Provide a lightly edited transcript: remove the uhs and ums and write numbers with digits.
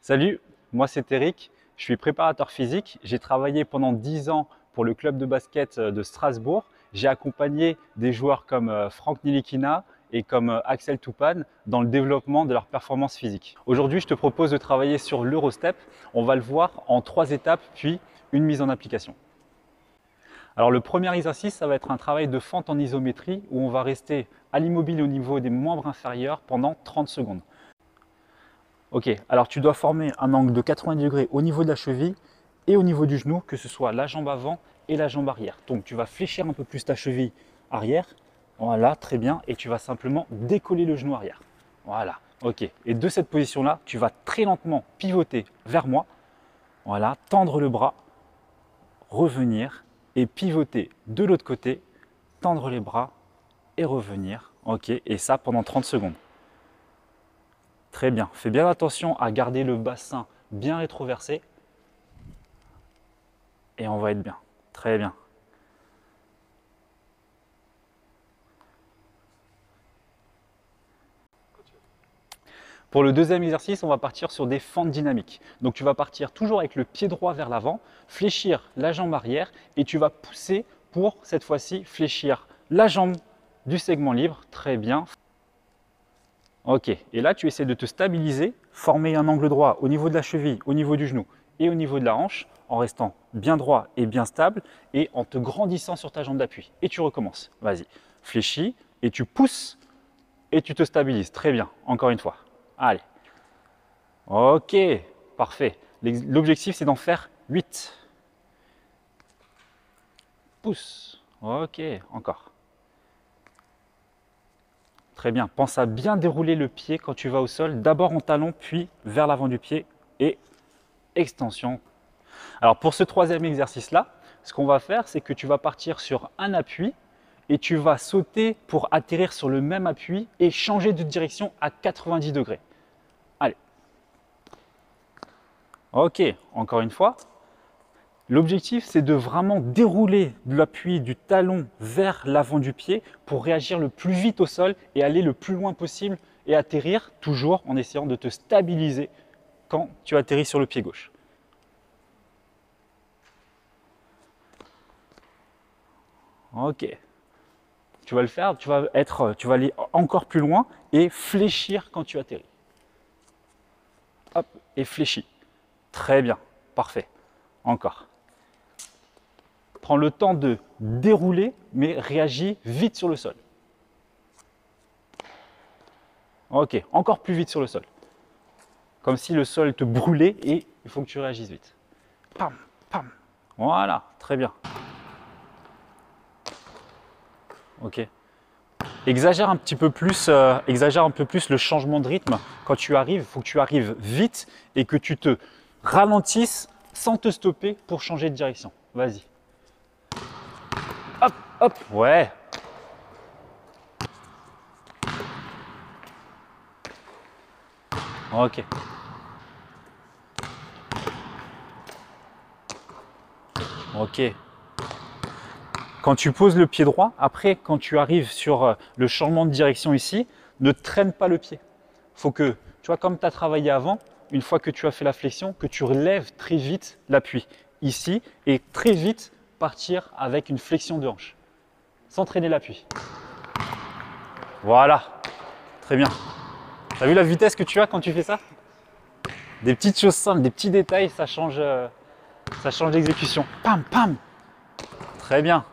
Salut, moi c'est Eric, je suis préparateur physique. J'ai travaillé pendant 10 ans pour le club de basket de Strasbourg. J'ai accompagné des joueurs comme Franck Nilikina et comme Axel Toupane dans le développement de leur performance physique. Aujourd'hui, je te propose de travailler sur l'Eurostep. On va le voir en 3 étapes, puis une mise en application. Alors le premier exercice, ça va être un travail de fente en isométrie où on va rester à l'immobile au niveau des membres inférieurs pendant 30 secondes. Ok, alors tu dois former un angle de 90 degrés au niveau de la cheville et au niveau du genou, que ce soit la jambe avant et la jambe arrière. Donc tu vas fléchir un peu plus ta cheville arrière, voilà, très bien, et tu vas simplement décoller le genou arrière. Voilà, ok. Et de cette position-là, tu vas très lentement pivoter vers moi, voilà, tendre le bras, revenir et pivoter de l'autre côté, tendre les bras et revenir, ok, et ça pendant 30 secondes. Très bien. Fais bien attention à garder le bassin bien rétroversé. Et on va être bien. Très bien. Pour le deuxième exercice, on va partir sur des fentes dynamiques. Donc tu vas partir toujours avec le pied droit vers l'avant, fléchir la jambe arrière et tu vas pousser pour cette fois-ci fléchir la jambe du segment libre. Très bien. Ok, et là tu essaies de te stabiliser, former un angle droit au niveau de la cheville, au niveau du genou et au niveau de la hanche, en restant bien droit et bien stable et en te grandissant sur ta jambe d'appui. Et tu recommences. Vas-y, fléchis et tu pousses et tu te stabilises. Très bien, encore une fois. Allez. Ok, parfait. L'objectif c'est d'en faire 8. Pousse. Ok, encore. Très bien. Pense à bien dérouler le pied quand tu vas au sol, d'abord en talon, puis vers l'avant du pied et extension. Alors pour ce troisième exercice-là, ce qu'on va faire, c'est que tu vas partir sur un appui et tu vas sauter pour atterrir sur le même appui et changer de direction à 90 degrés. Allez. Ok, encore une fois. L'objectif, c'est de vraiment dérouler l'appui du talon vers l'avant du pied pour réagir le plus vite au sol et aller le plus loin possible et atterrir toujours en essayant de te stabiliser quand tu atterris sur le pied gauche. Ok. Tu vas le faire, tu vas aller encore plus loin et fléchir quand tu atterris. Hop, et fléchis. Très bien, parfait. Encore. Prends le temps de dérouler, mais réagis vite sur le sol. Ok, encore plus vite sur le sol. Comme si le sol te brûlait et il faut que tu réagisses vite. Pam, pam. Voilà, très bien. Ok. Exagère un peu plus le changement de rythme. Quand tu arrives, il faut que tu arrives vite et que tu te ralentisses sans te stopper pour changer de direction. Vas-y. Hop, hop, ouais. Ok. Ok. Quand tu poses le pied droit, après, quand tu arrives sur le changement de direction ici, ne traîne pas le pied. Il faut que, tu vois, comme tu as travaillé avant, une fois que tu as fait la flexion, que tu relèves très vite l'appui ici et très vite partir avec une flexion de hanche, sans traîner l'appui. Voilà, très bien. Tu as vu la vitesse que tu as quand tu fais ça? Des petites choses simples, des petits détails, ça change l'exécution. Pam, pam. Très bien.